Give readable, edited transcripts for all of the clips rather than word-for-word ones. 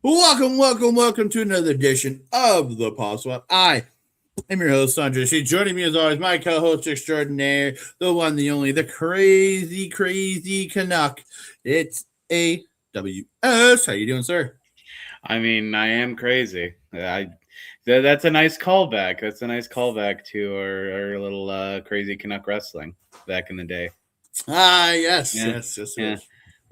Welcome to another edition of the Paw Swap. I am your host, Andre. Joining me as always, my co-host extraordinaire, the one, the only, the crazy Canuck. It's AWS. How you doing, sir? I mean, I am crazy. That's a nice callback. That's a nice callback to our little crazy Canuck wrestling back in the day. Yes.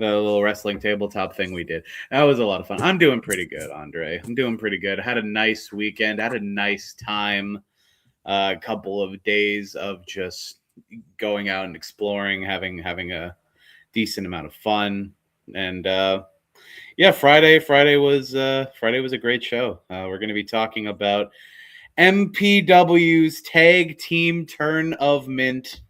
The little wrestling tabletop thing we did. That was a lot of fun. I'm doing pretty good, Andre. I'm doing pretty good. I had a nice weekend. I had a nice time. A couple of days of just going out and exploring, having a decent amount of fun, and Friday was a great show. We're going to be talking about MPW's Tag Team Tournament.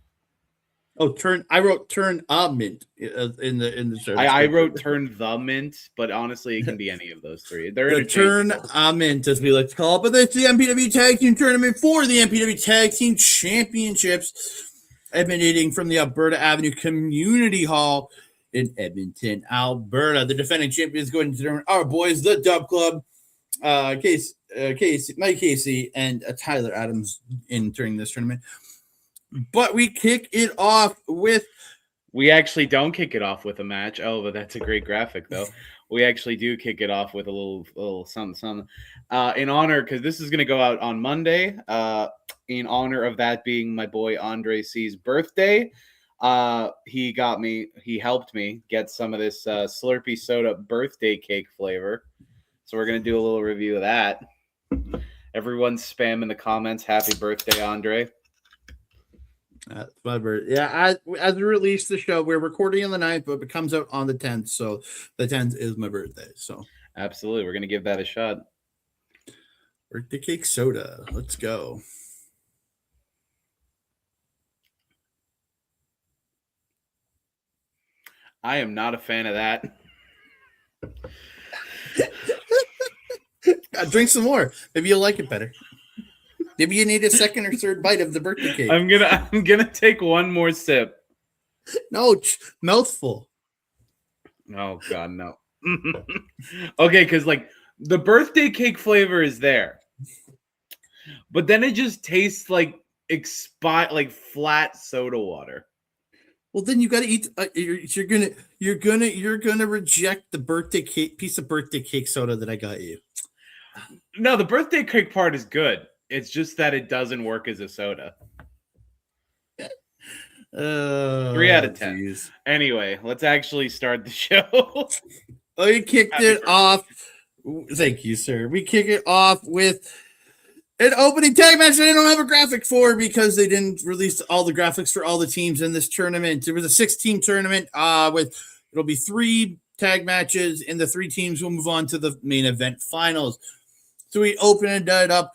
Oh, I wrote turn a mint in the show. I wrote turn the mint, but honestly, it can be any of those three. They're the turn a mint, as we like to call it. But it's the MPW Tag Team Tournament for the MPW Tag Team Championships, emanating from the Alberta Ave Community Hall in Edmonton, Alberta. The defending champions going to tournament our boys, the Dub Club, Mike Casey, and Tyler Adams entering this tournament. But we kick it off with... We actually don't kick it off with a match. Oh, but that's a great graphic, though. We actually do kick it off with a little something. In honor, because this is going to go out on Monday, in honor of that being my boy Andre C's birthday, he helped me get some of this Slurpee soda birthday cake flavor. So we're going to do a little review of that. Everyone's spam in the comments. Happy birthday, Andre. That's my birthday. Yeah, as we release the show, we're recording on the 9th, but it comes out on the 10th. So the 10th is my birthday. So absolutely, we're going to give that a shot. Birthday cake soda. Let's go. I am not a fan of that. Drink some more. Maybe you'll like it better. Maybe you need a second or third bite of the birthday cake. I'm gonna take one more sip. No, mouthful. Oh God, no. Okay, because like the birthday cake flavor is there, but then it just tastes like flat soda water. Well, then you got to eat. You're gonna reject the birthday cake piece of birthday cake soda that I got you. No, the birthday cake part is good. It's just that it doesn't work as a soda. 3 out of 10. Geez. Anyway, let's actually start the show. We kicked it off. Thank you, sir. We kick it off with an opening tag match that I don't have a graphic for because they didn't release all the graphics for all the teams in this tournament. It was a 6-team tournament it'll be 3 tag matches, and the 3 teams will move on to the main event finals. So we opened it up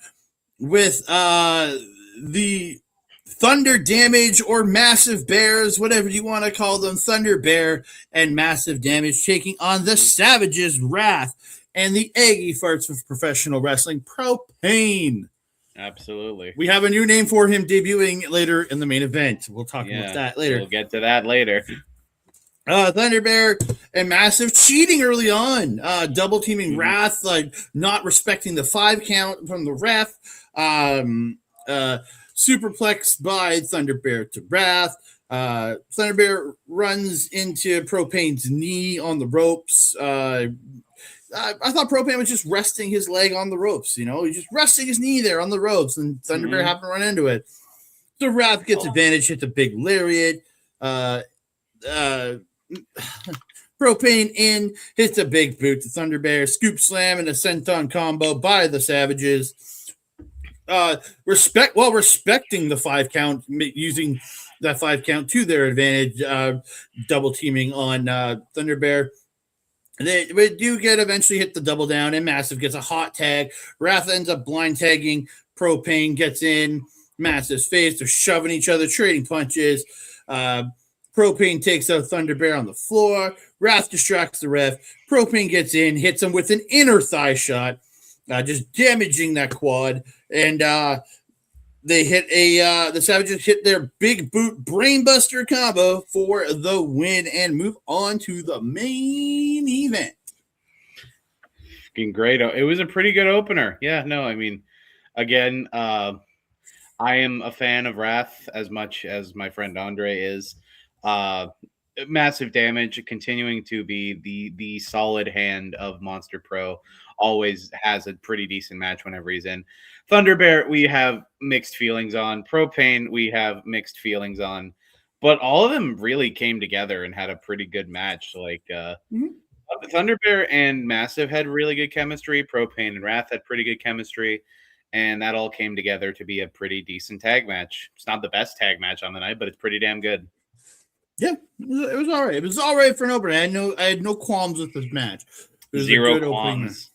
with the Thunder Damage or Massive Bears, whatever you want to call them, Thunder Bear and Massive Damage taking on the Savages Wrath and the Eggy Farts of professional wrestling, Propane. Absolutely. We have a new name for him debuting later in the main event. We'll talk about that later. We'll get to that later. Thunder Bear and Massive cheating early on, double teaming Wrath, like not respecting the 5 count from the ref, superplexed by Thunder Bear to Wrath. Thunder Bear runs into Propane's knee on the ropes. I thought Propane was just resting his leg on the ropes, he's just resting his knee there on the ropes, and Thunder Bear happened to run into it. So Wrath gets advantage, hits a big lariat. Propane in, hits a big boot to Thunder Bear, scoop slam and a senton combo by the Savages. Respecting the 5 count, using that 5 count to their advantage, double teaming on Thunder Bear. We do eventually hit the double down, and Massive gets a hot tag. Wrath ends up blind tagging. Propane gets in Massive's face. They're shoving each other, trading punches. Propane takes out Thunder Bear on the floor. Wrath distracts the ref. Propane gets in, hits him with an inner thigh shot, just damaging that quad. And they hit the Savages hit their big boot brainbuster combo for the win and move on to the main event. Great. It was a pretty good opener. Yeah, no, I mean, again, I am a fan of Wrath as much as my friend Andre is. Uh, Massive damage, continuing to be the solid hand of Monster Pro. Always has a pretty decent match whenever he's in. Thunder Bear, we have mixed feelings on. Propane, we have mixed feelings on. But all of them really came together and had a pretty good match. Like Thunder Bear and Massive had really good chemistry. Propane and Wrath had pretty good chemistry. And that all came together to be a pretty decent tag match. It's not the best tag match on the night, but it's pretty damn good. Yeah, it was all right. It was all right for an opener. I had no qualms with this match. Zero qualms.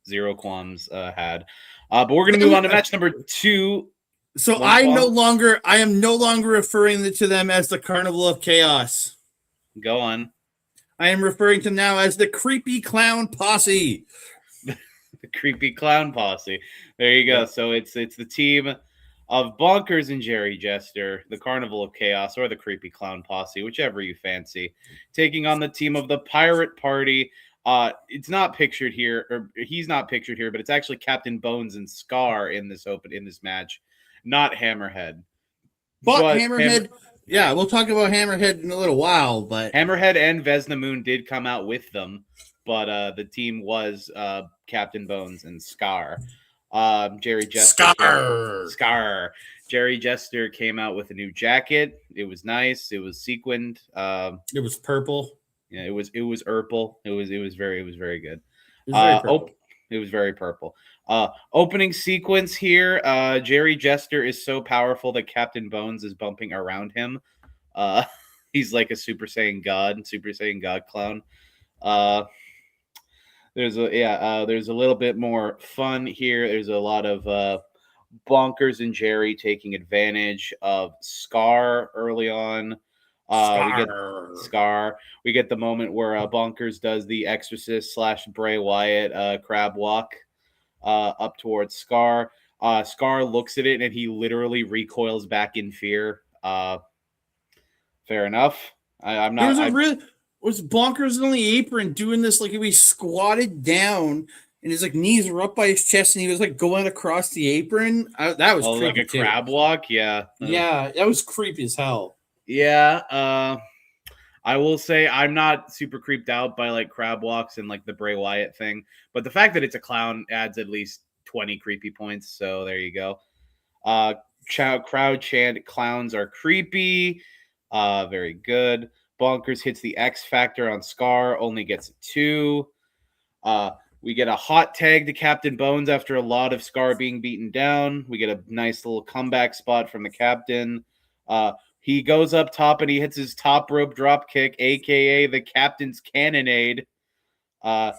Zero qualms had. But we're going to move on to match number 2. So I am no longer referring to them as the Carnival of Chaos. Go on. I am referring to them now as the Creepy Clown Posse. The Creepy Clown Posse. There you go. Yeah. So it's the team of Bonkers and Jerry Jester, the Carnival of Chaos, or the Creepy Clown Posse, whichever you fancy, taking on the team of the Pirate Party. It's not pictured here, or he's not pictured here, but it's actually Captain Bones and Scar in this match, not Hammerhead. But Hammerhead, yeah, we'll talk about Hammerhead in a little while. But Hammerhead and Vesna Moon did come out with them, but the team was Captain Bones and Scar. Jerry Jester. Scar. Jerry Jester came out with a new jacket. It was nice. It was sequined. It was purple. Yeah, it was purple. It was very good. It was very purple. Opening sequence here. Jerry Jester is so powerful that Captain Bones is bumping around him. He's like a Super Saiyan God clown. There's a little bit more fun here. There's a lot of Bonkers and Jerry taking advantage of Scar early on. We get the moment where Bonkers does the Exorcist / Bray Wyatt crab walk up towards Scar. Scar looks at it and he literally recoils back in fear. Fair enough. I'm not. Was Bonkers on the apron doing this like he squatted down and his like knees were up by his chest and he was like going across the apron? That was creepy like a crab walk. Yeah, that was creepy as hell. Yeah, I will say I'm not super creeped out by like crab walks and like the Bray Wyatt thing, but the fact that it's a clown adds at least 20 creepy points. So there you go. Crowd chant clowns are creepy. Very good. Bonkers hits the X Factor on Scar, only gets 2. We get a hot tag to Captain Bones after a lot of Scar being beaten down. We get a nice little comeback spot from the captain. He goes up top and he hits his top rope drop kick, a.k.a. the captain's cannonade. I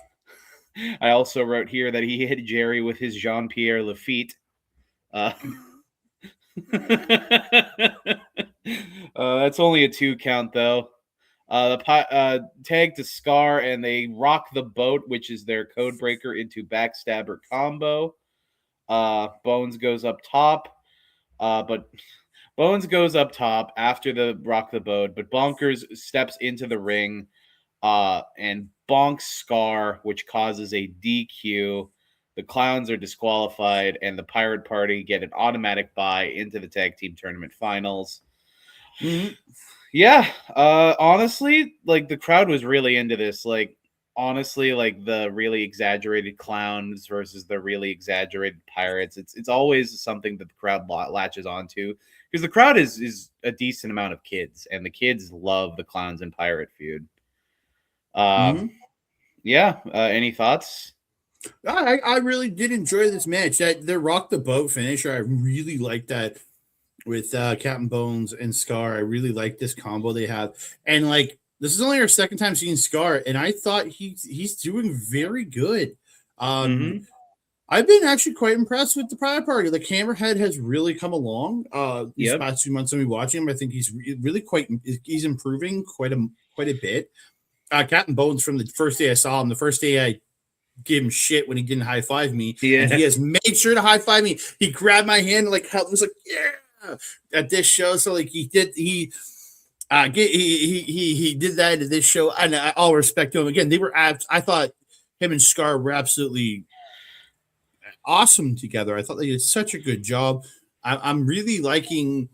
also wrote here that he hit Jerry with his Jean-Pierre Lafitte. That's only a 2 count, though. The tag to Scar, and they rock the boat, which is their code breaker, into backstabber combo. Bones goes up top, but Bones goes up top after the rock the boat, but Bonkers steps into the ring and bonks Scar, which causes a DQ. The clowns are disqualified, and the Pirate Party get an automatic bye into the Tag Team Tournament Finals. Mm-hmm. Yeah, honestly, like the crowd was really into this. Like, honestly, like the really exaggerated clowns versus the really exaggerated pirates. It's always something that the crowd latches onto because the crowd is a decent amount of kids, and the kids love the clowns and pirate feud. Yeah. Any thoughts? I really did enjoy this match. The rock the boat finisher, I really like that. With Captain Bones and Scar, I really like this combo they have, and like this is only our second time seeing Scar, and I thought he's doing very good. I've been actually quite impressed with the Pirate Party. Like Hammerhead has really come along these past 2 months. I've been watching him. I think he's really he's improving quite a bit. Captain Bones, from the first day I saw him, the first day I gave him shit when he didn't high five me. Yeah, and he has made sure to high five me. He grabbed my hand like was like yeah. At this show, so like he did that at this show, and all respect to him. Again, they were I thought him and Scar were absolutely awesome together. I thought they did such a good job. I'm really liking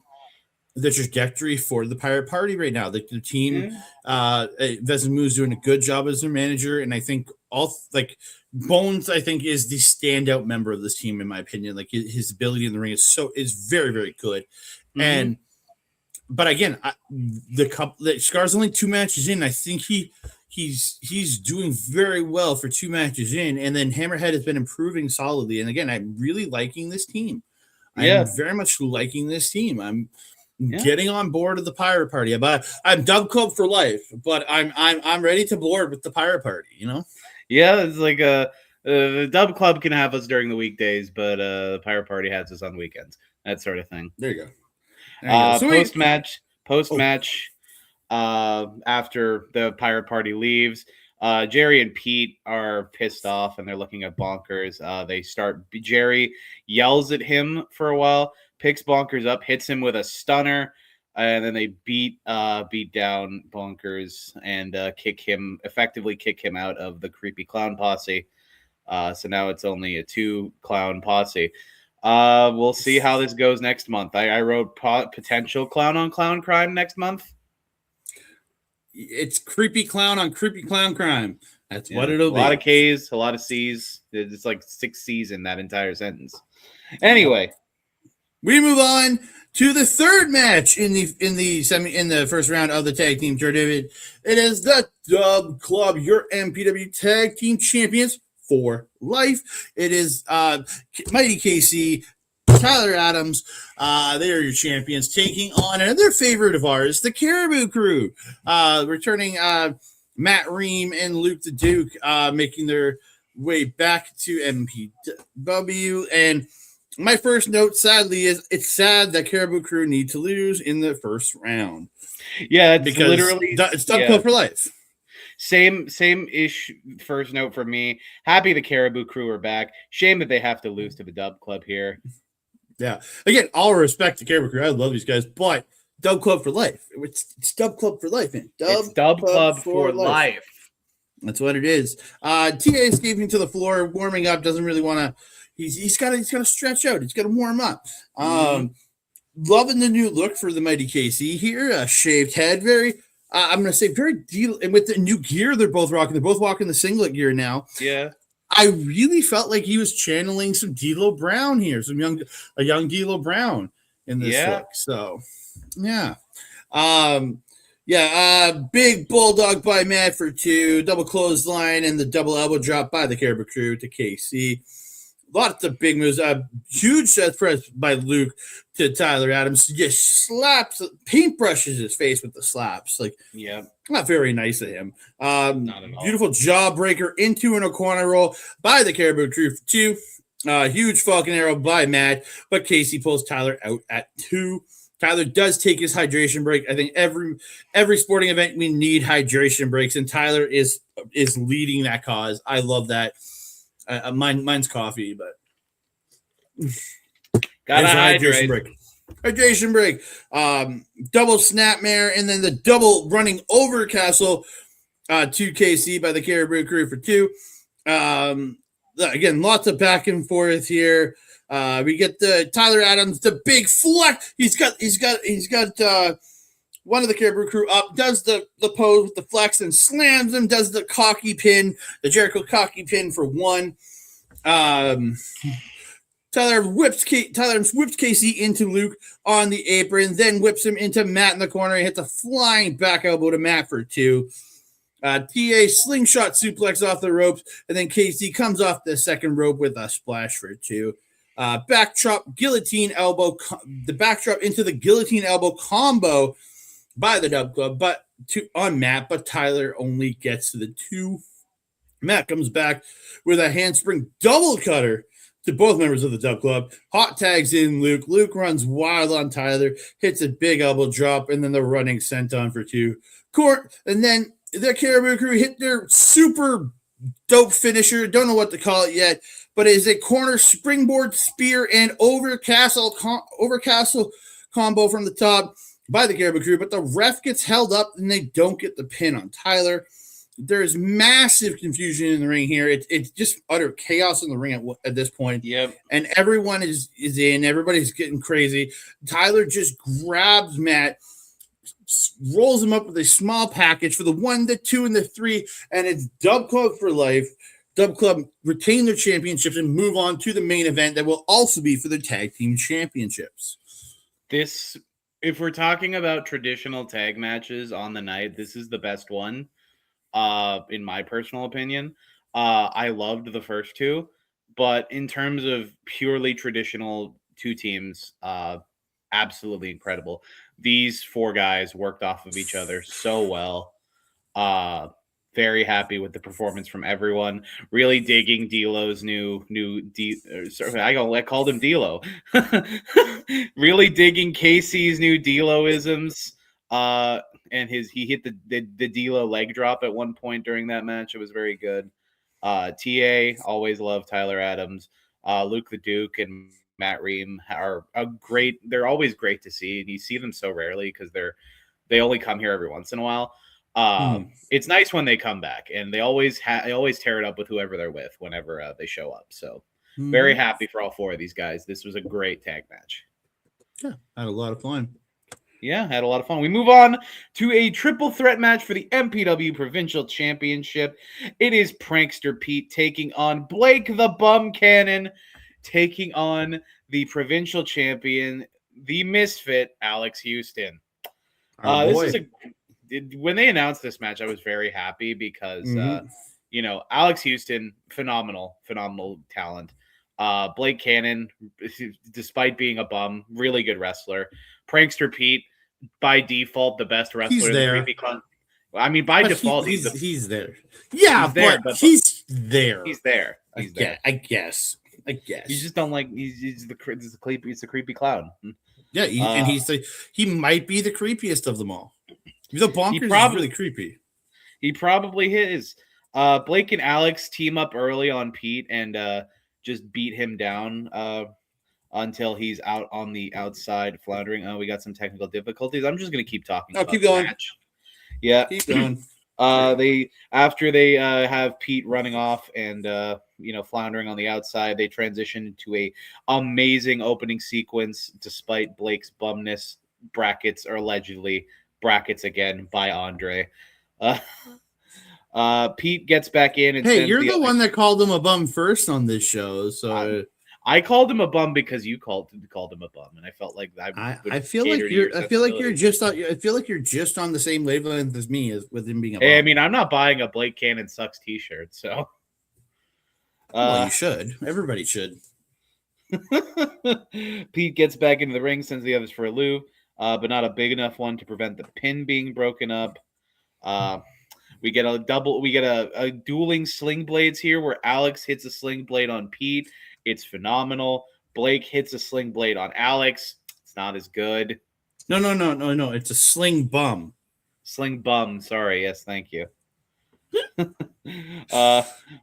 the trajectory for the Pirate Party right now. The team, Vesemou's doing a good job as their manager, and I think Bones, I think, is the standout member of this team in my opinion. Like his ability in the ring is very, very good. Mm-hmm. But again, the Scar's only 2 matches in. I think he's doing very well for 2 matches in, and then Hammerhead has been improving solidly. And again, I'm really liking this team. I'm very much liking this team. I'm getting on board with the Pirate Party. But I'm Dub Club for life. But I'm ready to board with the Pirate Party. You know? Yeah, it's like the Dub Club can have us during the weekdays, but the Pirate Party has us on weekends. That sort of thing. There you go. Post match, after the Pirate Party leaves, Jerry and Pete are pissed off and they're looking at Bonkers. Jerry yells at him for a while, picks Bonkers up, hits him with a stunner, and then they beat down Bonkers and effectively kick him out of the creepy clown posse. So now it's only a 2-clown posse. We'll see how this goes next month. I wrote potential clown on clown crime next month. It's creepy clown on creepy clown crime. That's what it'll be. A lot of K's, a lot of C's. It's like 6 C's in that entire sentence. Anyway, we move on to the third match in the first round of the tag team tournament. It is the Dub Club, your MPW Tag Team Champions for life. It is Mighty KC, Tyler Adams. They are your champions, taking on another favorite of ours, the Caribou Crew. Returning Matt Ream and Luke the Duke, making their way back to MPW. And my first note, sadly, is it's sad that Caribou Crew need to lose in the first round. Yeah, it's literally it's Dub Club for life. Same ish. First note for me. Happy the Caribou Crew are back. Shame that they have to lose to the Dub Club here. Yeah. Again, all respect to Caribou Crew. I love these guys, but Dub Club for life. It's Dub Club for life, man. It's Dub Club for life. That's what it is. TA escaping to the floor, warming up. Doesn't really want to. He's got to stretch out. He's got to warm up. Loving the new look for the Mighty KC here. A shaved head, very. I'm going to say very and with the new gear they're both rocking. They're both walking the singlet gear now. Yeah. I really felt like he was channeling some D'Lo Brown here, a young D'Lo Brown in this look. So, yeah. Big bulldog by Matt for 2, double clothesline, and the double elbow drop by the Caribou Crew to KC. Lots of big moves. Huge set press by Luke to Tyler Adams. Just paintbrushes his face with the slaps. Not very nice of him. Not at all. Beautiful jawbreaker into an O'Connor roll by the Caribou Crew for 2. Huge Falcon Arrow by Matt, but Casey pulls Tyler out at 2. Tyler does take his hydration break. I think every sporting event we need hydration breaks, and Tyler is leading that cause. I love that. Mine's coffee, but got a hydration break. Hydration break. Double snapmare, and then the double running over castle to KC by the Caribou Crew for 2. Again, lots of back and forth here. We get the Tyler Adams, the big flex. He's got one of the Caribou Crew up, does the pose with the flex and slams him, does the cocky pin, the Jericho cocky pin for 1. Tyler whips Casey into Luke on the apron, then whips him into Matt in the corner. He hits a flying back elbow to Matt for 2. TA slingshot suplex off the ropes, and then Casey comes off the second rope with a splash for 2. Backdrop guillotine elbow, the backdrop into the guillotine elbow combo by the Dub Club, but on Matt, but Tyler only gets to the 2. Matt comes back with a handspring double cutter to both members of the Dub Club. Hot tags in Luke. Luke runs wild on Tyler, hits a big elbow drop, and then the running senton for 2. And then the Caribou Crew hit their super dope finisher. Don't know what to call it yet, but it is a corner springboard spear and over castle combo from the top by the Caribou Crew, but the ref gets held up and they don't get the pin on Tyler. there's massive confusion in the ring here. It's just utter chaos in the ring at this point. Yep. And everyone is in. Everybody's getting crazy. Tyler just grabs Matt, rolls him up with a small package for the 1, the 2, and the 3, and it's Dub Club for life. Dub Club retain their championships and move on to the main event that will also be for the tag team championships. This, if we're talking about traditional tag matches on the night, this is the best one, in my personal opinion. I loved the first two, but in terms of purely traditional two teams, absolutely incredible. These 4 guys worked off of each other so well. Very happy with the performance from everyone. Really digging D'Lo's I called him D'Lo. Really digging Casey's new D'Lo-isms. And he hit the D'Lo leg drop at one point during that match. It was very good. TA, always love Tyler Adams. Luke the Duke and Matt Ream are they're always great to see, and you see them so rarely because they only come here every once in a while. It's nice when they come back, and they always tear it up with whoever they're with whenever they show up. So very happy for all 4 of these guys. This was a great tag match. Yeah, had a lot of fun. Yeah, had a lot of fun. We move on to a triple threat match for the MPW Provincial Championship. It is Prankster Pete taking on Blake the Bum Kannon, taking on the provincial champion, the Misfit, Alex Houston. When they announced this match, I was very happy because, Alex Houston, phenomenal talent. Blake Kannon, despite being a bum, really good wrestler. Prankster Pete, by default, the best wrestler in the Creepy Clown. I mean, by default, he's there. Yeah, but he's there. He's there. I guess. You just don't like. He's the creepy clown. Yeah, and he might be the creepiest of them all. The bonkers is really creepy. He probably is. Blake and Alex team up early on Pete and just beat him down until he's out on the outside floundering. Oh, we got some technical difficulties. I'm just going to keep talking. Keep going. Match. Yeah. Keep going. They have Pete running off and floundering on the outside, they transition into a amazing opening sequence despite Blake's bumness. Brackets are allegedly brackets again by Andre. Pete gets back in and you're the one that called him a bum first on this show, so I called him a bum because you called him a bum, and I felt like I feel like you're just on the same wavelength as me as with him being a bum. Hey, I mean, I'm not buying a Blake Kannon sucks t-shirt, so well, you should. Everybody should. Pete gets back into the ring, sends the others for a loop, but not a big enough one to prevent the pin being broken up. We get a dueling sling blades here where Alex hits a sling blade on Pete. It's phenomenal. Blake hits a sling blade on Alex. It's not as good. No. It's a sling bum. Sling bum. Sorry. Yes, thank you.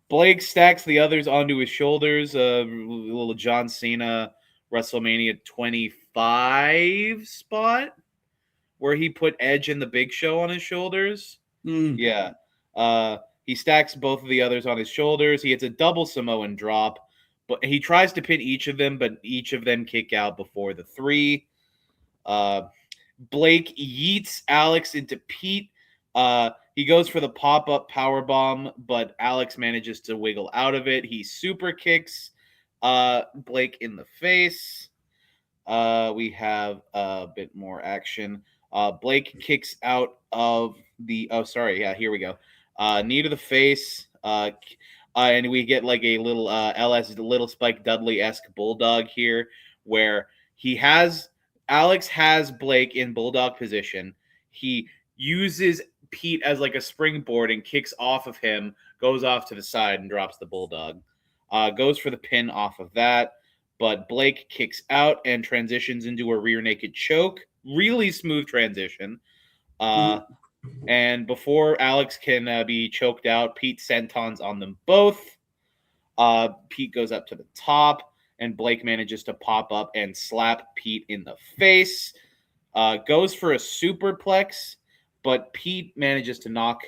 Blake stacks the others onto his shoulders. A little John Cena WrestleMania 25 spot where he put Edge and the Big Show on his shoulders. Yeah. He stacks both of the others on his shoulders. He hits a double Samoan drop. But he tries to pin each of them, but each of them kick out before the 3. Blake yeets Alex into Pete. He goes for the pop-up power bomb, but Alex manages to wiggle out of it. He super kicks Blake in the face. We have a bit more action. Blake kicks out of the... Oh, sorry. Yeah, here we go. Knee to the face. And we get like a little little Spike Dudley-esque bulldog here, where Alex has Blake in bulldog position. He uses Pete as like a springboard and kicks off of him, goes off to the side and drops the bulldog. Goes for the pin off of that, but Blake kicks out and transitions into a rear naked choke. Really smooth transition. And before Alex can be choked out, Pete sentons on them both. Pete goes up to the top, and Blake manages to pop up and slap Pete in the face. Goes for a superplex, but Pete manages to knock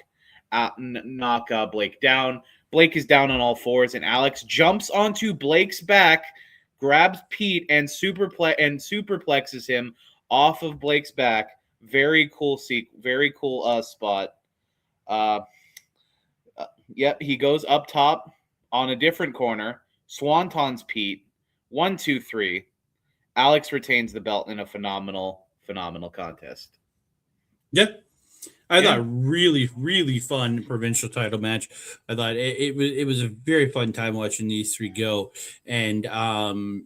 knock Blake down. Blake is down on all fours, and Alex jumps onto Blake's back, grabs Pete, and superplexes him off of Blake's back. Very cool very cool spot. Yep, he goes up top on a different corner, swantons Pete. 1, 2, 3. Alex retains the belt in a phenomenal contest. Yeah. I thought really, really fun provincial title match. I thought it was a very fun time watching these three go, and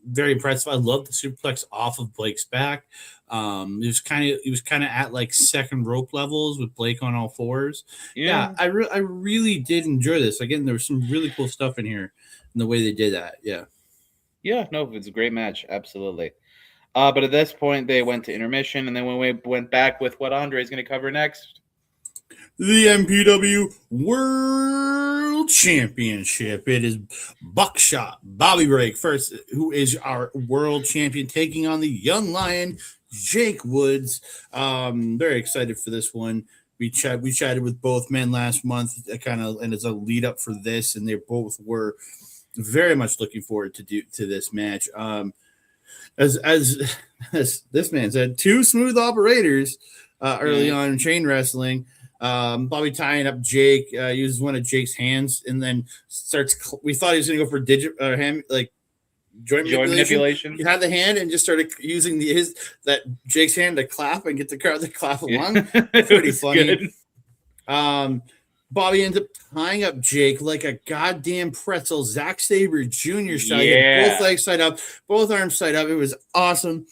very impressive. I love the superplex off of Blake's back. It was kind of at like second rope levels with Blake on all fours. Yeah, I really did enjoy this. Again, there was some really cool stuff in here in the way they did that. Yeah, no, it's a great match, absolutely. But at this point, they went to intermission, and then when we went back with what Andre is going to cover next. The MPW World Championship. It is Buckshot Bobby Break first, who is our world champion, taking on the young lion Jake Woods. Very excited for this one. We chatted with both men last month, and as a lead up for this, and they both were very much looking forward to this match. As this man said, two smooth operators early on in chain wrestling. Bobby tying up Jake, uses one of Jake's hands and then starts. We thought he was going to go for joint manipulation. He had the hand and just started using that Jake's hand to clap and get the crowd to clap along. Pretty funny. Bobby ends up tying up Jake like a goddamn pretzel, Zack Sabre Jr. style. Yeah. Both legs side up, both arms side up. It was awesome.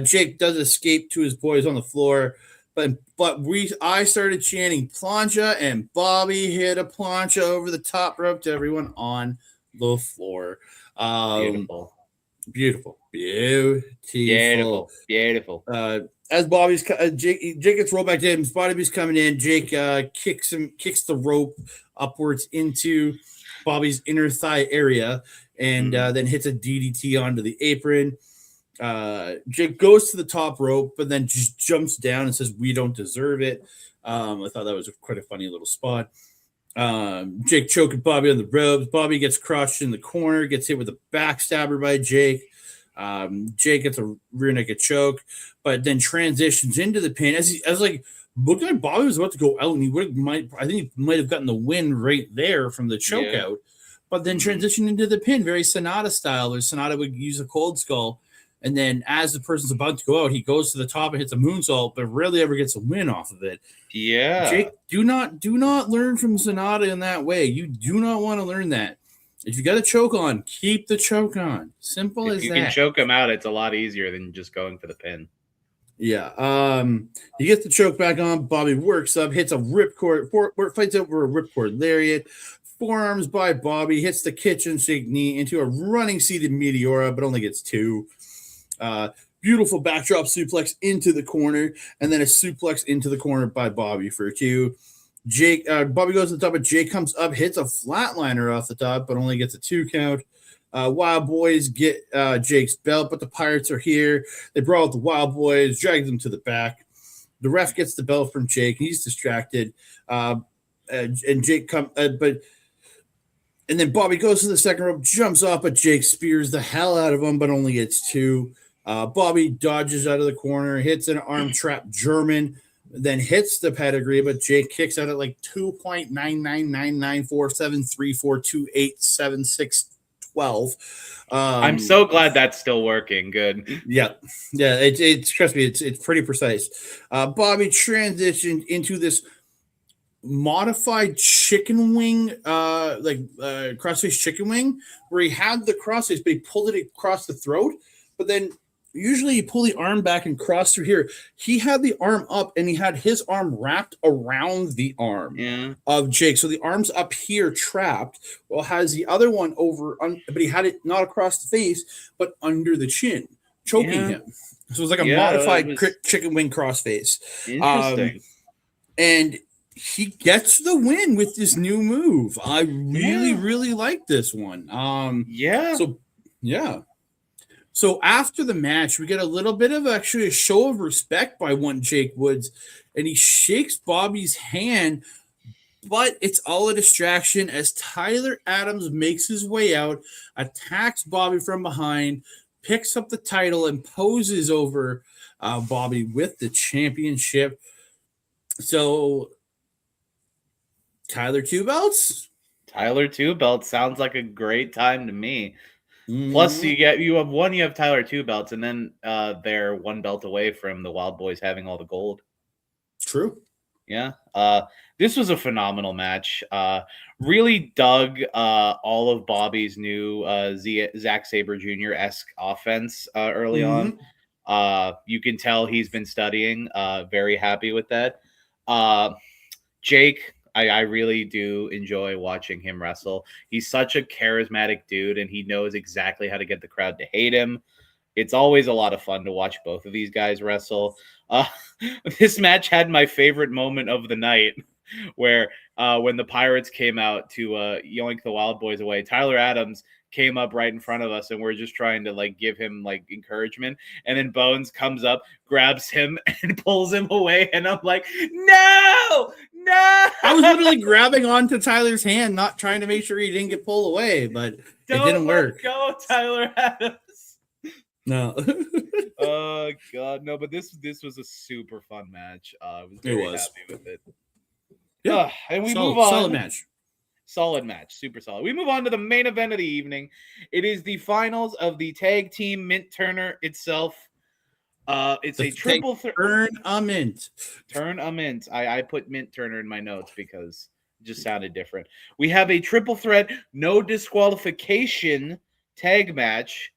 Jake does escape to his boys on the floor. But I started chanting plancha, and Bobby hit a plancha over the top rope to everyone on the floor. Beautiful. As Jake gets rolled back to him, Bobby's coming in. Jake kicks the rope upwards into Bobby's inner thigh area, and then hits a DDT onto the apron. Jake goes to the top rope, but then just jumps down and says, "We don't deserve it." I thought that was quite a funny little spot. Jake choking Bobby on the ropes. Bobby gets crushed in the corner, gets hit with a backstabber by Jake. Jake gets a rear naked choke, but then transitions into the pin as looking like Bobby was about to go out, and I think he might have gotten the win right there from the choke out, but then transitioned into the pin, very Sonata style, where Sonata would use a cold skull. And then as the person's about to go out, he goes to the top and hits a moonsault, but rarely ever gets a win off of it. Yeah. Jake, do not learn from Sonata in that way. You do not want to learn that. If you got a choke on, keep the choke on. Simple as that. If you can choke him out, it's a lot easier than just going for the pin. Yeah. He gets the choke back on. Bobby works up, hits a ripcord, fights over a ripcord lariat. Forearms by Bobby, hits the kitchen sink knee into a running seated Meteora, but only gets 2. Beautiful backdrop suplex into the corner, and then a suplex into the corner by Bobby for 2. Bobby goes to the top, but Jake comes up, hits a flatliner off the top, but only gets a 2 count. Wild Boys get Jake's belt, but the Pirates are here. They brawl with the Wild Boys, drag them to the back. The ref gets the belt from Jake. He's distracted, and Jake and then Bobby goes to the second rope, jumps off, but Jake spears the hell out of him, but only gets 2. Bobby dodges out of the corner, hits an arm trap German, then hits the pedigree, but Jake kicks out at like 2.9999473428762. I'm so glad that's still working. Good. Yeah. It's trust me, it's pretty precise. Bobby transitioned into this modified chicken wing, crossface chicken wing, where he had the crossface, but he pulled it across the throat. But then usually you pull the arm back and cross through here. He had the arm up, and he had his arm wrapped around the arm of Jake. So the arm's up here trapped, while has the other one over, but he had it not across the face, but under the chin, choking him. So it was like a modified chicken wing crossface. Interesting. And he gets the win with this new move. I really like this one. So after the match, we get a little bit of actually a show of respect by one Jake Woods, and he shakes Bobby's hand, but it's all a distraction as Tyler Adams makes his way out, attacks Bobby from behind, picks up the title, and poses over Bobby with the championship. So, Tyler two belts? Tyler two belts sounds like a great time to me. Mm-hmm. Plus, you have Tyler two belts, and then they're one belt away from the Wild Boys having all the gold. True. Yeah. This was a phenomenal match. Really dug all of Bobby's new Zack Sabre Jr.-esque offense early on. You can tell he's been studying. Very happy with that. Jake, I really do enjoy watching him wrestle. He's such a charismatic dude, and he knows exactly how to get the crowd to hate him. It's always a lot of fun to watch both of these guys wrestle. This match had my favorite moment of the night, where when the Pirates came out to yoink the Wild Boys away, Tyler Adams came up right in front of us, and we're just trying to like give him like encouragement, and then Bones comes up, grabs him, and pulls him away, and I'm like, no. I was literally grabbing onto Tyler's hand, not trying to make sure he didn't get pulled away, but it didn't work. Go, Tyler Adams. No. Oh God, no! But this was a super fun match. I was very happy with it. Yeah, and we move on. Solid match, super solid. We move on to the main event of the evening. It is the finals of the tag team Mint Turner itself. It's a triple turn a mint. Turn a mint. I put Mint Turner in my notes because it just sounded different. We have a triple threat, no disqualification tag match.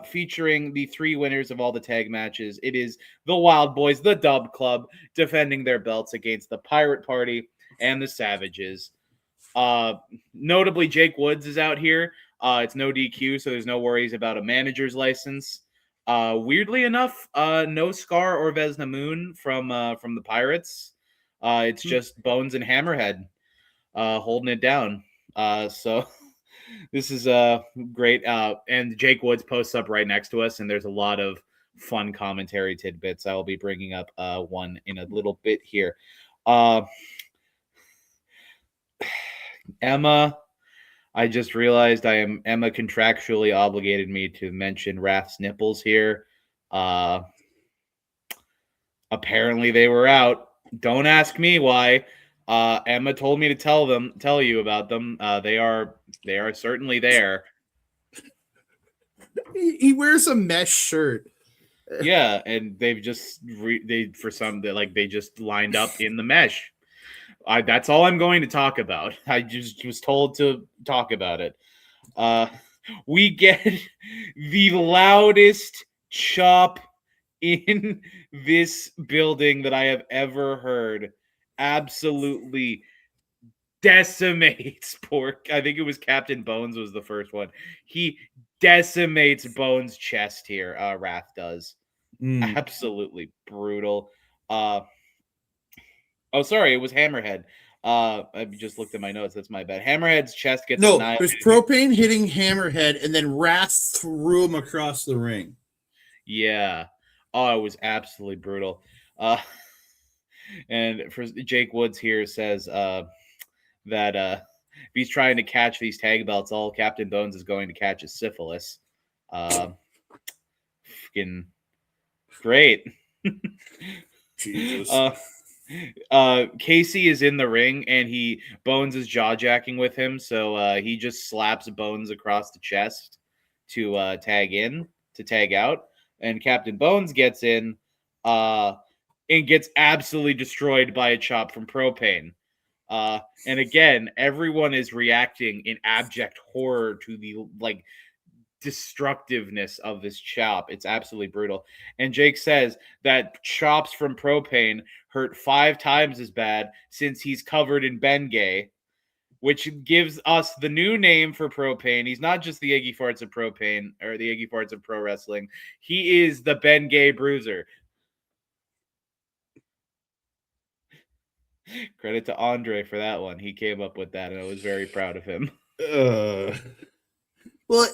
Featuring the three winners of all the tag matches. It is the Wild Boys, the Dub Club, defending their belts against the Pirate Party and the Savages. Notably, Jake Woods is out here. It's no DQ, so there's no worries about a manager's license. Weirdly enough, no Scar or Vesna Moon from the Pirates. It's just Bones and Hammerhead holding it down. So this is great. And Jake Woods posts up right next to us, and there's a lot of fun commentary tidbits. I will be bringing up one in a little bit here. Emma, I just realized Emma contractually obligated me to mention Raph's nipples here. Apparently they were out. Don't ask me why. Emma told me to tell you about them. They are certainly there. He wears a mesh shirt. Yeah, and they've just they just lined up in the mesh. That's all I'm going to talk about. I just was told to talk about it. We get the loudest chop in this building that I have ever heard. Absolutely decimates pork. I think it was Captain Bones was the first one. He decimates Bones' chest here. Raph does. Absolutely brutal. Oh, sorry, it was Hammerhead. I just looked at my notes. That's my bad. Hammerhead's chest gets annihilated. There's Propane hitting Hammerhead, and then Raph threw him across the ring. Yeah. Oh, it was absolutely brutal. And for Jake Woods here says that if he's trying to catch these tag belts, all Captain Bones is going to catch is syphilis. Fucking great. Jesus. Casey is in the ring, and Bones is jaw-jacking with him, so he just slaps Bones across the chest to tag out, and Captain Bones gets in and gets absolutely destroyed by a chop from Propane. And again, everyone is reacting in abject horror to the destructiveness of this chop. It's absolutely brutal. And Jake says that chops from Propane hurt 5 times as bad since he's covered in Bengay, which gives us the new name for Propane. He's not just the Iggy Farts of Propane or the Iggy Farts of pro wrestling. He is the Bengay Bruiser. Credit to Andre for that one. He came up with that, and I was very proud of him. Well,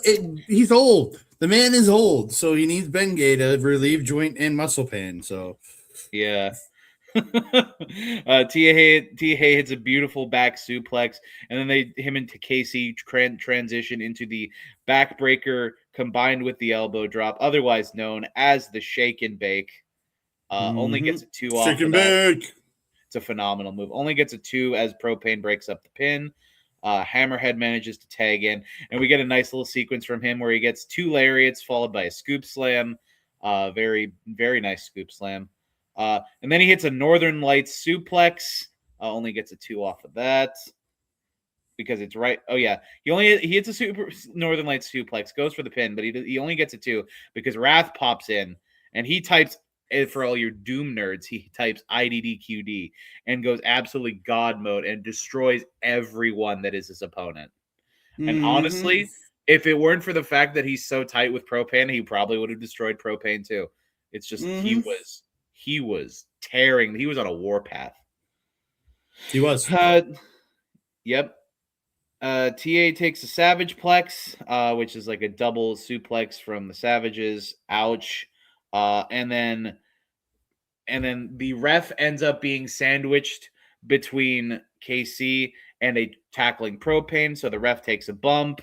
he's old. The man is old, so he needs Bengay to relieve joint and muscle pain. So, yeah. Tia hits a beautiful back suplex, and then him and Casey transition into the backbreaker combined with the elbow drop, otherwise known as the shake and bake. Only gets a 2 off Shake of and that. bake. It's a phenomenal move. Only gets a 2 as Propane breaks up the pin. Hammerhead manages to tag in, and we get a nice little sequence from him where he gets 2 lariats followed by a scoop slam. Very, very nice scoop slam. And then he hits a Northern Lights suplex. Only gets a 2 off of that because it's right. Oh yeah, he hits a super Northern Lights suplex, goes for the pin, but he only gets a 2 because Wrath pops in and he types. For all your Doom nerds, he types IDDQD and goes absolutely God mode and destroys everyone that is his opponent. And honestly, if it weren't for the fact that he's so tight with Propane, he probably would have destroyed Propane too. It's just he was tearing. He was on a warpath. He was. Yep. TA takes a Savage Plex, which is like a double suplex from the Savages. Ouch. And then the ref ends up being sandwiched between KC and a tackling Propane, so the ref takes a bump.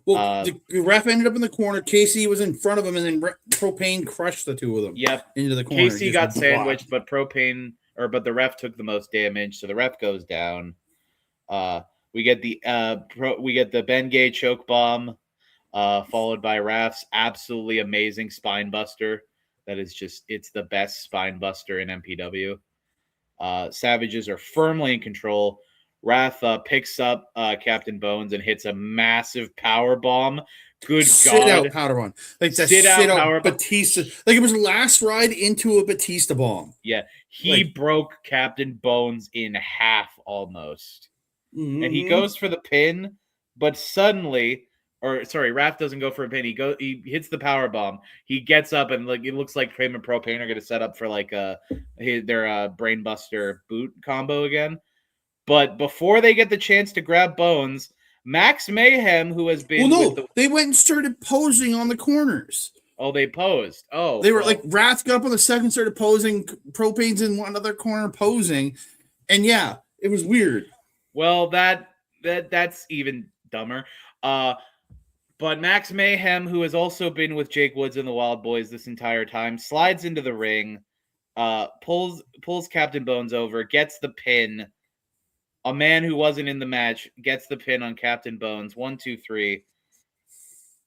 Well, the ref ended up in the corner. Casey was in front of him, and then Propane crushed the two of them. Yep, into the corner. Casey got sandwiched, but but the ref took the most damage, so the ref goes down. We get the Bengay choke bomb, followed by Raf's absolutely amazing spine buster. That is it's the best spine buster in MPW. Savages are firmly in control. Wrath picks up Captain Bones and hits a massive power bomb. Good sit God. Out powder bomb. Like that sit out power Batista. Like it was last ride into a Batista bomb. Yeah. He broke Captain Bones in half almost. And he goes for the pin, but suddenly, Raph doesn't go for a pin. He hits the power bomb. He gets up and it looks like Creme and Propane are going to set up for their brainbuster boot combo again. But before they get the chance to grab Bones, Max Mayhem, who has been they went and started posing on the corners. Oh, they posed. Oh, they were Wrath got up on the second, started posing. Propane's in one other corner posing, and yeah, it was weird. Well, that's even dumber. But Max Mayhem, who has also been with Jake Woods and the Wild Boys this entire time, slides into the ring, pulls Captain Bones over, gets the pin. A man who wasn't in the match gets the pin on Captain Bones. 1, 2, 3.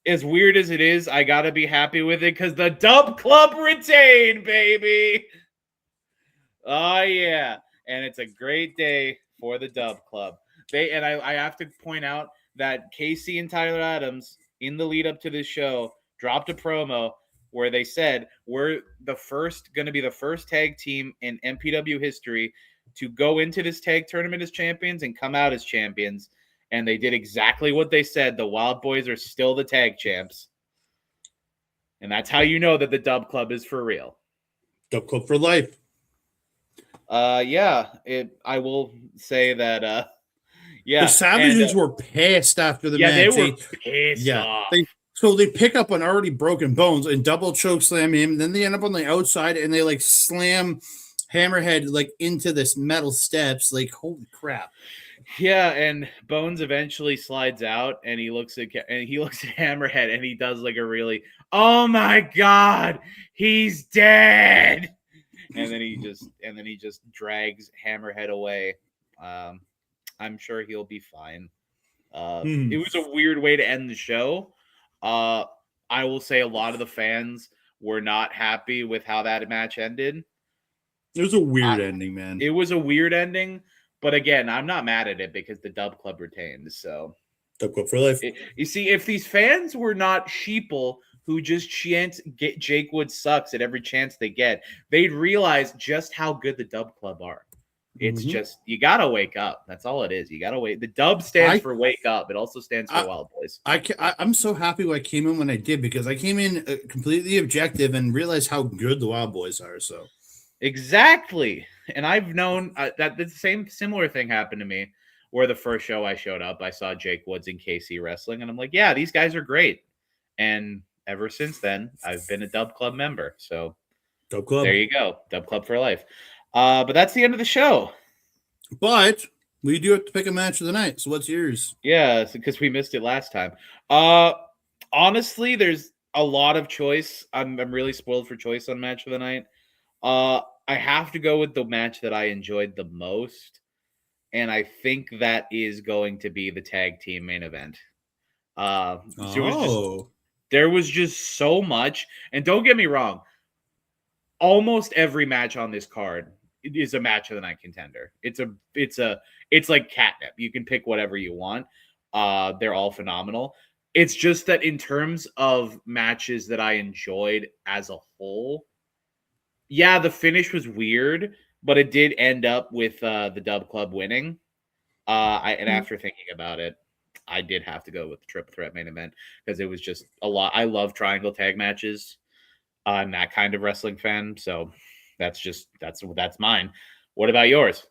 As weird as it is, I gotta be happy with it because the Dub Club retained, baby. Oh yeah, and it's a great day for the Dub Club. I have to point out that Casey and Tyler Adams, in the lead up to this show, dropped a promo where they said we're going to be the first tag team in MPW history to go into this tag tournament as champions and come out as champions. And they did exactly what they said. The Wild Boys are still the tag champs. And that's how you know that the Dub Club is for real. Dub Club for life. I will say that the Savages were pissed after the match. They were pissed off. They pick up an already broken Bones and double choke slam him. Then they end up on the outside and they slam Hammerhead into this metal steps. Holy crap. Yeah, and Bones eventually slides out and he looks at Hammerhead and he does a really, oh my God, he's dead. And then he just drags Hammerhead away. I'm sure he'll be fine. It was a weird way to end the show. I will say a lot of the fans were not happy with how that match ended. It was a weird ending, man. It was a weird ending, but again, I'm not mad at it because the Dub Club retained. So Dub Club for life. You see, if these fans were not sheeple who just chant Jake Wood sucks at every chance they get, they'd realize just how good the Dub Club are. It's just, you gotta wake up. That's all it is. You gotta wait. The Dub stands for wake up. It also stands for Wild Boys. I'm so happy I came in when I did because I came in completely objective and realized how good the Wild Boys are. So exactly, and I've known that the similar thing happened to me. Where the first show I showed up, I saw Jake Woods and KC wrestling, and I'm like, yeah, these guys are great. And ever since then, I've been a Dub Club member. So Dub Club. There you go, Dub Club for life. But that's the end of the show. But we do have to pick a match of the night. So what's yours? Yeah, because we missed it last time. Honestly, there's a lot of choice. I'm really spoiled for choice on match of the night. I have to go with the match that I enjoyed the most, and I think that is going to be the tag team main event. There was just so much, and don't get me wrong, almost every match on this card is a match of the night contender. It's like catnip. You can pick whatever you want. They're all phenomenal. It's just that in terms of matches that I enjoyed as a whole, yeah, the finish was weird, but it did end up with the Dub Club winning. After thinking about it, I did have to go with the triple threat main event because it was just a lot. I love triangle tag matches. I'm that kind of wrestling fan, so that's mine. What about yours?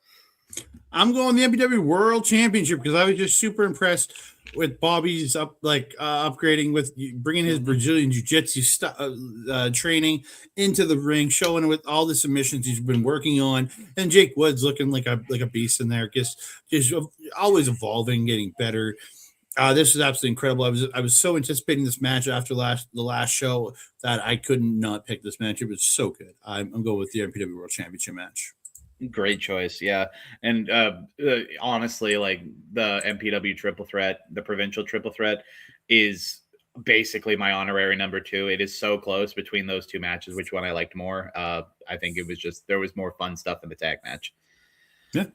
I'm going the MPW World Championship because I was just super impressed with Bobby's upgrading with bringing his Brazilian Jiu-Jitsu training into the ring, showing with all the submissions he's been working on, and Jake Woods looking like a beast in there, just always evolving, getting better. This is absolutely incredible. I was so anticipating this match after the last show that I couldn't not pick this match. It was so good. I'm going with the MPW World Championship match. Great choice, yeah. And honestly, like the MPW triple threat, the provincial triple threat is basically my honorary number 2. It is so close between those two matches. Which one I liked more? I think it was just there was more fun stuff in the tag match. Yeah,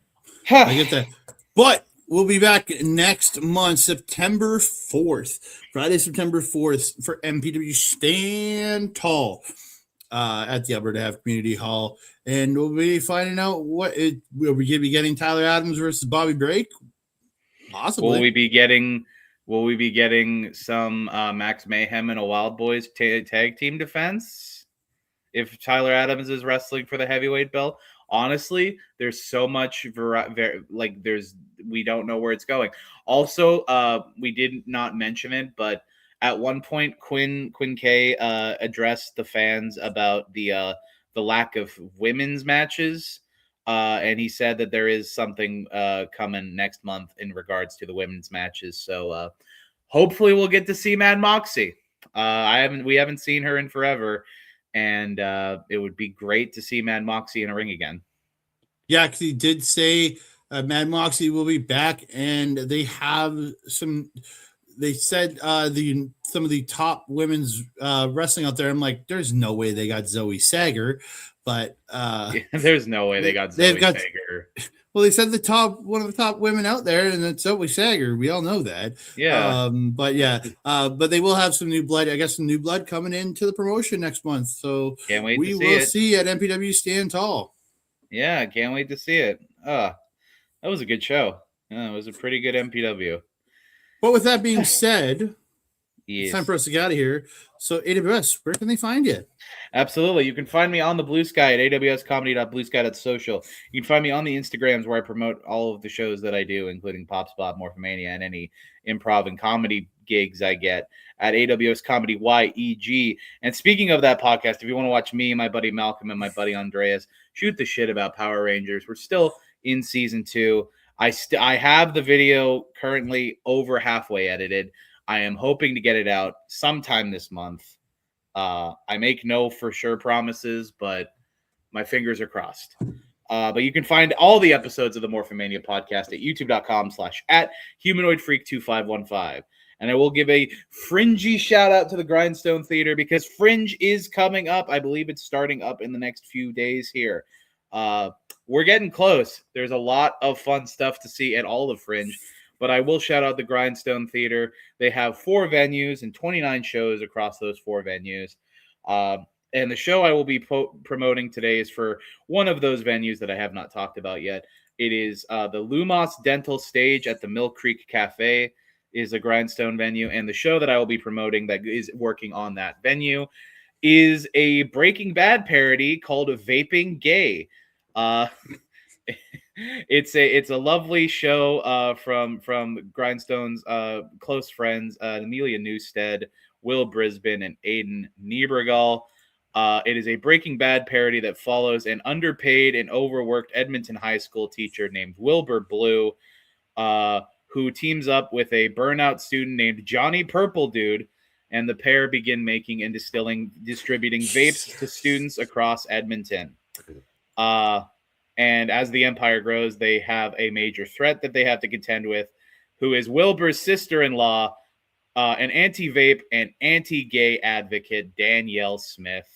I get that. But we'll be back next month, September 4th, Friday, September 4th, for MPW Stand Tall at the Alberta Ave Community Hall. And we'll be finding out will we be getting Tyler Adams versus Bobby Drake? Possibly. Will we be getting some Max Mayhem and a Wild Boys tag team defense? If Tyler Adams is wrestling for the heavyweight belt? Honestly, there's so much we don't know where it's going. Also, we did not mention it, but at one point, Quinn K addressed the fans about the lack of women's matches, and he said that there is something coming next month in regards to the women's matches. So hopefully, we'll get to see Mad Moxie. We haven't seen her in forever. And it would be great to see Mad Moxie in a ring again. Yeah, because he did say Mad Moxie will be back, and they have some. They said some of the top women's wrestling out there. I'm like, there's no way they got Zoe Sager, but there's no way they got Zoe Sager. Well, they said one of the top women out there, and it's Zoe Sager. We all know that. Yeah. But they will have some new blood. I guess some new blood coming into the promotion next month. So can't wait we will see at MPW Stand Tall. Yeah, can't wait to see it. That was a good show. Yeah, it was a pretty good MPW. But with that being said, it's time for us to get out of here. So AWS, where can they find you? Absolutely. You can find me on the Blue Sky at awscomedy.bluesky.social. You can find me on the Instagrams where I promote all of the shows that I do, including Pop Spot, Morphomania, and any improv and comedy gigs I get at AWS Comedy YEG. And speaking of that podcast, if you want to watch me, my buddy Malcolm, and my buddy Andreas shoot the shit about Power Rangers, we're still in season 2. I have the video currently over halfway edited. I am hoping to get it out sometime this month. I make no for sure promises, but my fingers are crossed. But you can find all the episodes of the Morphomania podcast at youtube.com/@humanoidfreak2515. And I will give a fringy shout out to the Grindstone Theater because Fringe is coming up. I believe it's starting up in the next few days here. We're getting close. There's a lot of fun stuff to see at all of Fringe. But I will shout out the Grindstone Theater. They have 4 venues and 29 shows across those 4 venues. And the show I will be promoting today is for one of those venues that I have not talked about yet. It is the Lumos Dental Stage at the Mill Creek Cafe is a Grindstone venue. And the show that I will be promoting that is working on that venue is a Breaking Bad parody called Vaping Gay. It's a lovely show from Grindstone's close friends, Amelia Newstead, Will Brisbane, and Aiden Niebergall. It is a Breaking Bad parody that follows an underpaid and overworked Edmonton high school teacher named Wilbur Blue, who teams up with a burnout student named Johnny Purple Dude, and the pair begin making and distributing vapes to students across Edmonton. And as the empire grows, they have a major threat that they have to contend with, who is Wilbur's sister-in-law, an anti-vape and anti-gay advocate, Danielle Smith.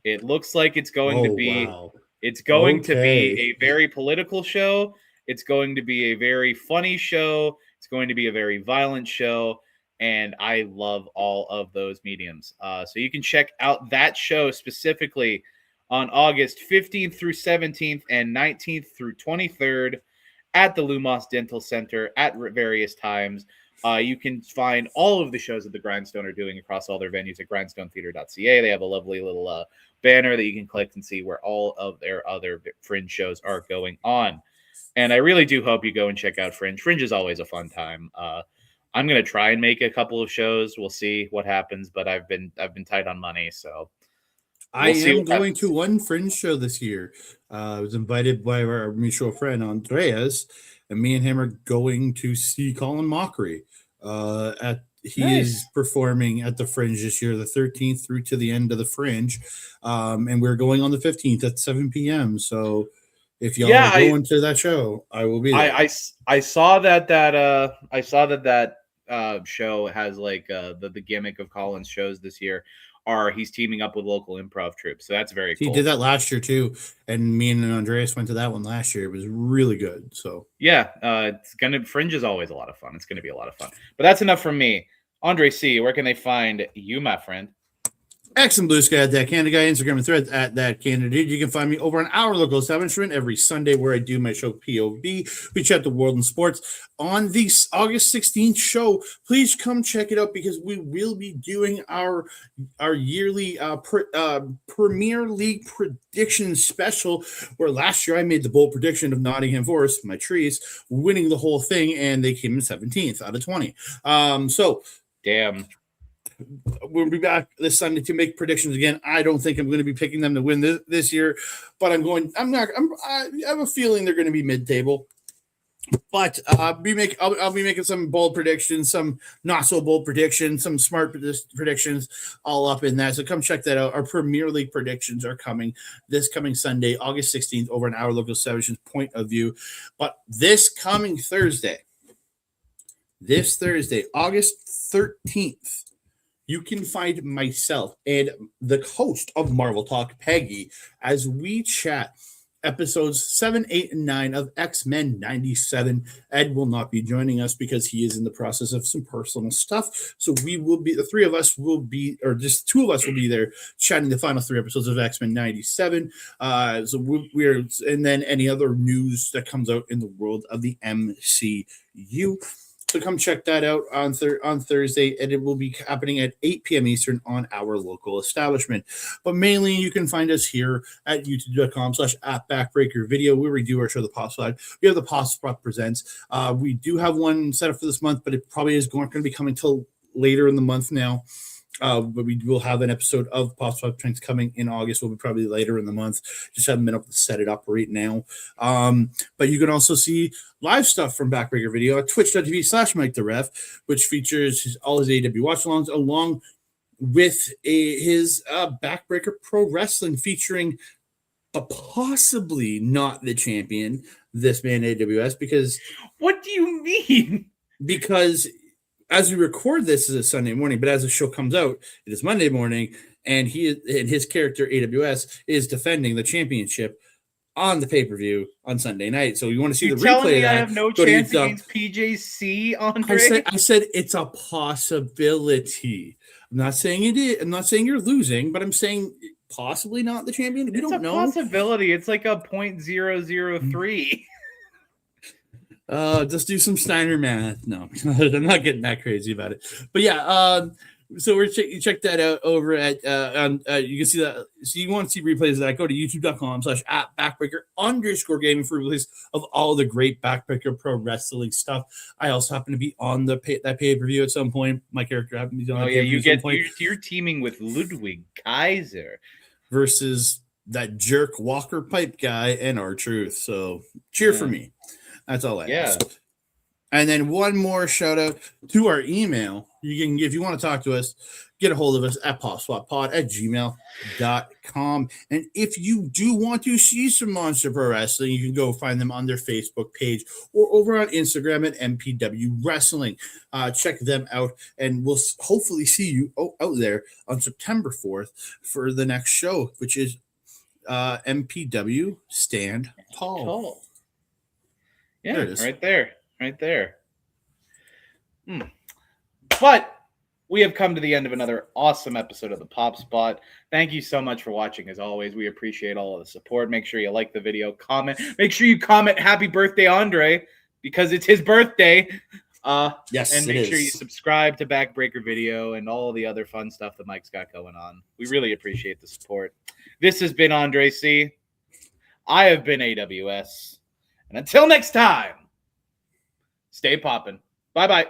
It looks like it's going to be to be a very political show. It's going to be a very funny show. It's going to be a very violent show. And I love all of those mediums. So you can check out that show specifically on August 15th through 17th and 19th through 23rd at the Lumos Dental Center at various times. You can find all of the shows that the Grindstone are doing across all their venues at grindstonetheater.ca. They have a lovely little banner that you can click and see where all of their other Fringe shows are going on. And I really do hope you go and check out Fringe. Fringe is always a fun time. I'm going to try and make a couple of shows. We'll see what happens, but I've been tight on money, so I am going to one Fringe show this year. I was invited by our mutual friend Andreas, and me and him are going to see Colin Mockery. He is performing at the Fringe this year, the 13th through to the end of the Fringe, and we're going on the 15th at 7 p.m. So if y'all are going to that show, I will be there. I saw that show has like the gimmick of Colin's shows this year. He's teaming up with local improv troops. So that's very cool. He did that last year too. And me and Andreas went to that one last year. It was really good. So yeah, Fringe is always a lot of fun. It's gonna be a lot of fun. But that's enough from me. Andre C, where can they find you, my friend? X and Blue Sky at That Canada Guy, Instagram and Threads at That Canada Dude. You can find me over on our local establishment every Sunday where I do my show POV. We chat the world in sports. On the August 16th show, please come check it out because we will be doing our yearly Premier League prediction special, where last year I made the bold prediction of Nottingham Forest, my trees, winning the whole thing, and they came in 17th out of 20. Damn. We'll be back this Sunday to make predictions again. I don't think I'm going to be picking them to win this year, but I have a feeling they're going to be mid-table. But I'll be making some bold predictions, some not so bold predictions, some smart predictions, all up in that. So come check that out. Our Premier League predictions are coming this coming Sunday, August 16th, over an our local establishment's point of view. But this coming Thursday, August 13th. You can find myself and the host of Marvel Talk, Peggy, as we chat episodes 7, 8, and 9 of X-Men 97. Ed will not be joining us because he is in the process of some personal stuff. So we will be, the three of us will be, or just two of us will be there chatting the final 3 episodes of X-Men 97. So we're, and then any other news that comes out in the world of the MCU. So come check that out on Thursday, and it will be happening at 8 p.m. Eastern on our local establishment. But mainly, you can find us here at youtube.com/@Backbreaker where we do our show, The Pop Slide. We have the Pop Spot Presents. We do have one set up for this month, but it probably is going to be coming till later in the month now. But we will have an episode of Pop Spot Trends coming in August. Will be probably later in the month. Just haven't been able to set it up right now. But you can also see live stuff from Backbreaker Video at twitch.tv/MikeTheRef, which features all his AW watch-alongs along with his Backbreaker Pro Wrestling featuring possibly not the champion, this man AWS, because... What do you mean? Because... as we record this is a Sunday morning, but as the show comes out, it is Monday morning, and his character AWS is defending the championship on the pay-per-view on Sunday night. So you want to see the replay of that? I have no chance against PJC, Andre? I said it's a possibility. I'm not saying it is. I'm not saying you're losing, but I'm saying possibly not the champion. We don't know. It's a possibility. It's like a 0.003. Just do some Steiner math. No, I'm not getting that crazy about it. But yeah, So you check that out over at you can see that. So you want to see replays of that, go to youtube.com/@backbreaker_gaming for replays of all the great Backbreaker pro wrestling stuff. I also happen to be on that pay-per-view at some point. My character happened to be on that pay-per-view at some point. You're teaming with Ludwig Kaiser versus that jerk Walker Pipe guy and R-Truth. So cheer for me. That's all I ask. And then one more shout out to our email. You can, if you want to talk to us, get a hold of us at popswappod@gmail.com. And if you do want to see some Monster Pro Wrestling, you can go find them on their Facebook page or over on Instagram at MPW Wrestling. Check them out, and we'll hopefully see you out there on September 4th for the next show, which is MPW Stand Tall. Yeah, right there. Right there. But we have come to the end of another awesome episode of the Pop Spot. Thank you so much for watching. As always, we appreciate all of the support. Make sure you like the video, comment. Make sure you comment "Happy Birthday, Andre," because it's his birthday. Yes, and make sure you subscribe to Backbreaker Video and all the other fun stuff that Mike's got going on. We really appreciate the support. This has been Andre C. I have been AWS. And until next time, stay poppin'. Bye-bye.